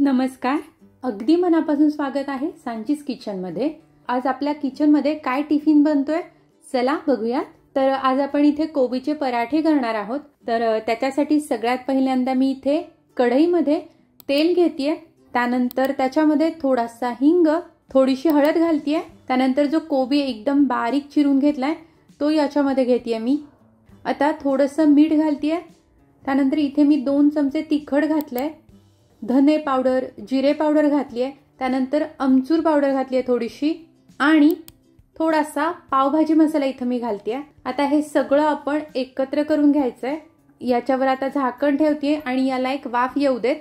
नमस्कार, अगदी मनापासून स्वागत आहे सांचीज किचनमध्ये। आज आपल्या किचनमध्ये काय टिफिन बनतोय चला बघूया। तर आज आपण इथे कोबीचे पराठे करणार आहोत। तर त्याच्यासाठी सगळ्यात पहिल्यांदा मी इथे कढईमध्ये तेल घेतेय, त्यानंतर त्याच्यामध्ये थोडासा हिंग, थोडीशी हळद घालतेय, त्यानंतर जो कोबी एकदम बारीक चिरून घेतलाय तो याच्यामध्ये घेतेय मी। आता थोडंसं मीठ घालतेय, त्यानंतर इथे मी 2 चमचे तिखट घातलंय, धने पावडर, जिरे पावडर घातली आहे, त्यानंतर अमचूर पावडर घातली आहे थोडीशी, आणि थोडासा पावभाजी मसाला इथे मी घालते आहे। आता हे सगळं आपण एकत्र करून घ्यायचंय। याच्यावर आता झाकण ठेवते आणि याला एक वाफ येऊ देत।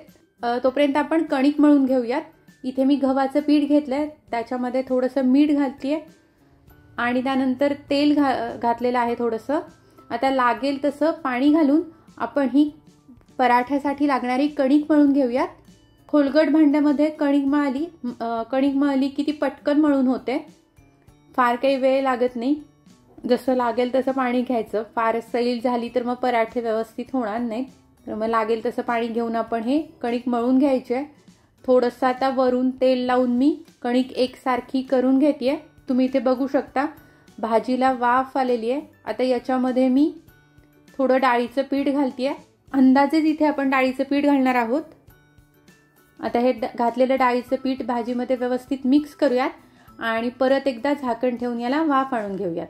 तोपर्यंत आपण कणिक मळून घेऊयात। इथे मी गव्हाचं पीठ घेतलंय, त्याच्यामध्ये थोडंसं मीठ घालते आणि त्यानंतर तेल घातलेलं आहे थोडंसं। आता लागेल तसं पाणी घालून आपण ही पराठ्यासाठी लागणारी कणिक मळून घेऊयात। खोलगट भांड्यामध्ये कणिक मळली की ती पटकन मळून होते, फार काही वेळ लागत नाही। जसं लागेल तसं पाणी घ्यायचं, फार सैल झाली तर मग पराठे व्यवस्थित होणार नाहीत। तर मग लागेल तसं पाणी घेऊन आपण हे कणिक मळून घ्यायचे। थोडंसं आता वरून तेल लावून मी कणिक एकसारखी करून घेतेय। तुम्ही इथे बघू शकता भाजीला वाफ आलेली आहे। आता याच्यामध्ये मी थोडं डाळीचं पीठ घालतेय, अंदाजे इथे आपण डाळीचं पीठ घालणार आहोत। आता हे घातलेलं डाळीचं पीठ भाजीमध्ये व्यवस्थित मिक्स करूयात आणि परत एकदा झाकण ठेवून याला वाफ आणून घेऊयात।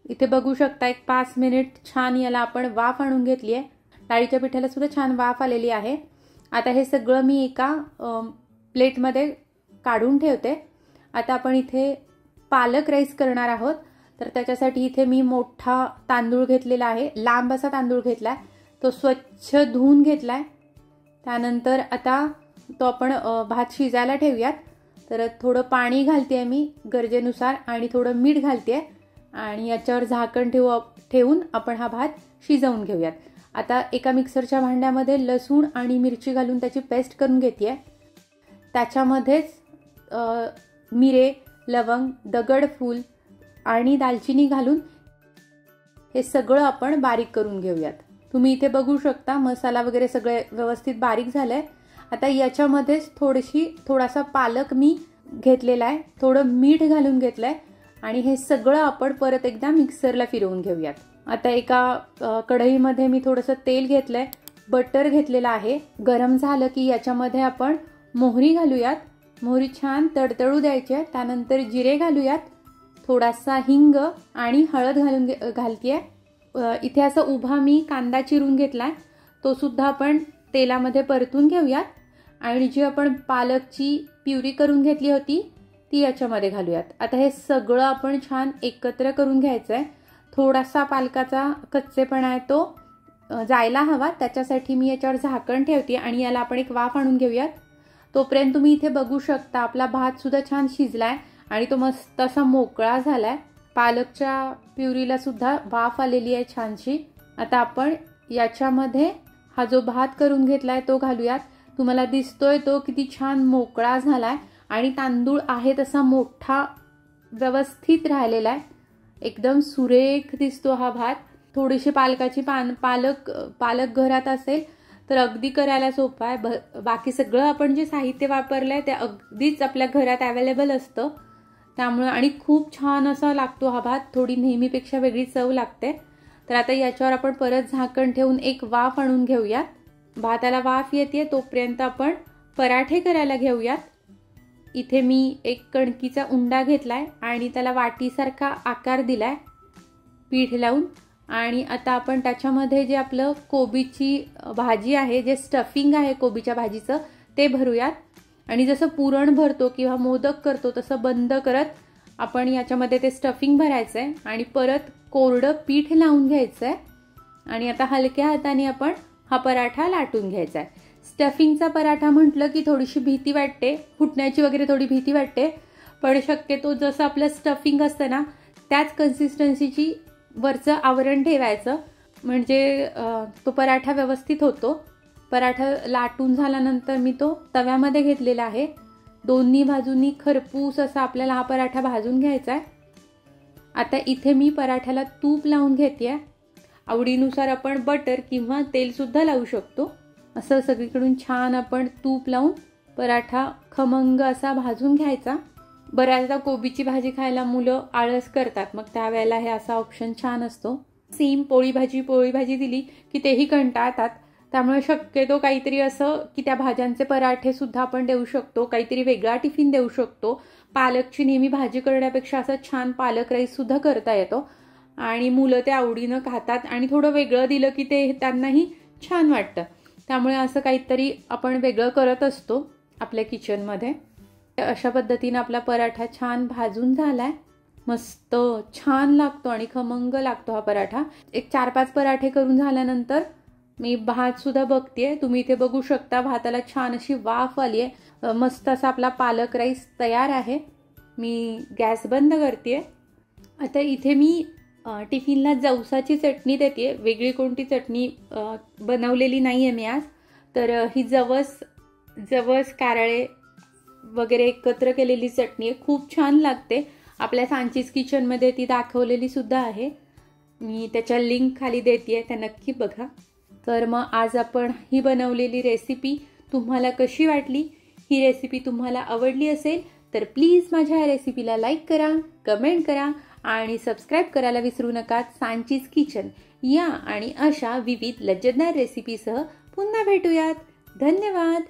इथे बघू शकता एक 5 मिनिट छान याला आपण वाफ आणून घेतली आहे। डाळीच्या पिठाला सुद्धा छान वाफ आलेली आहे। आता हे सगळं मी एका प्लेटमध्ये काढून ठेवते। आता आपण इथे पालक राईस करणार आहोत। तर त्याच्यासाठी इथे मी मोठा तांदूळ घेतलेला आहे, लांब असा तांदूळ घेतलाय, तो स्वच्छ धुवून घेतलाय। त्यानंतर आता तो आपण भात शिजायला ठेवूयात। तर थोडं पाणी घालतेय मी गरजेनुसार आणि थोडं मीठ घालतेय आणि याच्यावर झाकण ठेवून आपण हा भात शिजवून घेऊयात। आता एका मिक्सरच्या भांड्यामध्ये लसूण आणि मिरची घालून त्याची पेस्ट करून घेतेय। त्याच्यामध्येच मिरे, लवंग, दगडफूल आणि दालचिनी घालून हे सगळं आपण बारीक करून घेऊयात। तुम्ही इथे बघू शकता मसाला वगैरे सगळे व्यवस्थित बारीक झालाय। आता याच्यामध्येच थोडासा पालक मी घेतलेला आहे, थोडं मीठ घालून घेतलंय आणि हे सगळं आपण परत एकदा मिक्सरला फिरवून घेऊयात। आता एका कढईमध्ये मी थोडंसं तेल घेतलंय, बटर घेतलेलं आहे। गरम झालं की याच्यामध्ये आपण मोहरी घालूयात। मोहरी छान तडतडू द्यायची आहे। त्यानंतर जिरे घालूयात, थोडासा हिंग आणि हळद घालतेय। इथे असं उभा मी कांदा चिरून घेतलाय, तो सुद्धा आपण तेलामध्ये परतून घेऊयात आणि जी आपण पालकची प्युरी करून घेतली होती ती याच्यामध्ये घालूयात। आता हे सगळं आपण छान एकत्र करून घ्यायचंय। थोडासा पालकाचा कच्चेपणा आहे तो जायला हवा, त्याच्यासाठी मी याच्यावर झाकण ठेवते आणि याला आपण एक वाफ आणून घेऊयात। तोपर्यंत तुम्ही इथे बघू शकता आपला भात सुद्धा छान शिजलाय आणि तो मस्त असा मोकळा झालाय। पालकच्या प्युरीला सुद्धा वाफ आलेली आहे छानशी। आता आपण याच्यामध्ये हा जो भात करून घेतलाय तो घालूयात। तुम्हाला दिसतोय तो किती छान मोकळा झालाय आणि तांदूळ आहे तसा मोठा व्यवस्थित राहिलेला आहे, एकदम सुरेख दिसतो हा भात। थोडीशी पालकाची पालक घरात असेल तर अगदी करायला सोपं आहे। बाकी सगळं आपण जे साहित्य वापरलंय ते अगदीच आपल्या घरात अवेलेबल असतं, त्यामुळे आणि खूप छान असा लागतो हा भात, थोडी नेहमीपेक्षा वेगळी चव लागते। तर आता याच्यावर आपण परत झाकण ठेवून एक वाफ आणून घेऊयात। भाताला वाफ येते तोपर्यंत आपण पराठे करायला घेऊयात। इथे मी एक कणकीचा उंडा घेतलाय आणि त्याला वाटीसारखा आकार दिलाय पीठ लावून, आणि आता आपण त्याच्यामध्ये जे आपलं कोबीची भाजी आहे, जे स्टफिंग आहे कोबीच्या भाजीचं ते भरूयात। आणि जसं पुरण भरतो किंवा मोदक करतो तसं बंद करत आपण याच्यामध्ये ते स्टफिंग भरायचंय आणि परत कोरडं पीठ लावून घ्यायचंय आणि आता हलक्या हाताने आपण हा पराठा लाटून घ्यायचा आहे। स्टफिंगचा पराठा म्हटलं की थोडीशी भीती वाटते, फुटण्याची वगैरे थोडी भीती वाटते, पण शक्यतो जसं आपलं स्टफिंग असतं ना त्याच कन्सिस्टन्सीची वरचं आवरण ठेवायचं, म्हणजे तो पराठा व्यवस्थित होतो। पराठा लाटून झाल्यानंतर मी तो तव्यामध्ये घेतलेला आहे। दोन्ही बाजूंनी खरपूस असा आपल्याला हा पराठा भाजून घ्यायचा आहे। आता इथे मी पराठ्याला तूप लावून घेतेय, आवडीनुसार आपण बटर किंवा तेल सुद्धा लावू शकतो। असं सगळीकडून छान आपण तूप लावून पराठा खमंग असा भाजून घ्यायचा. बऱ्याचदा कोबीची भाजी खायला मुलं आळस करतात, मग त्यावेळेला हे असा ऑप्शन छान असतो. सेम पोळी भाजी दिली की तेही कंटाळतात. त्यामुळे शक्यतो काहीतरी असं की त्या भाज्यांचे पराठे सुद्धा आपण देऊ शकतो, काहीतरी वेगळा टिफिन देऊ शकतो. पालकची नेहमी भाजी करण्यापेक्षा असं छान पालक राईस सुद्धा करता येतो आणि मुलं ते आवडीनं खातात आणि थोडं वेगळं दिलं की ते त्यांनाही छान वाटतं. त्यामुळे असं काहीतरी आपण वेगळं करत असतो आपल्या किचनमध्ये. अशा पद्धतीने आपला पराठा छान भाजून झालाय. मस्त छान लागतो आणि खमंग लागतो हा पराठा. एक 4-5 पराठे करून झाल्यानंतर मी भात सुद्धा बघतेय. तुम्ही इथे बघू शकता भाताला छान अशी वाफ आली आहे. मस्त असा आपला पालक राईस तयार आहे. मी गॅस बंद करतेय. आता इथे मी टिफिनला जवसाची चटणी देते. वेगळी कोणती चटणी बनवलेली नाही आहे मी आज. तर ही जवस कारळे वगैरे एकत्र केलेली चटणी आहे. खूप छान लागते. आपल्या सांचीज किचनमध्ये ती दाखवलेली सुद्धा आहे. मी त्याच्या लिंक खाली देते, त्या नक्की बघा. तर मग आज आपण ही बनवलेली रेसिपी तुम्हाला कशी वाटली? ही रेसिपी तुम्हाला आवडली असेल तर प्लीज माझ्या या रेसिपीला लाईक करा, कमेंट करा आणि सबस्क्राईब करायला विसरू नका. सांचीज किचन या आणि अशा विविध लज्जतदार रेसिपीसह पुन्हा भेटूयात. धन्यवाद.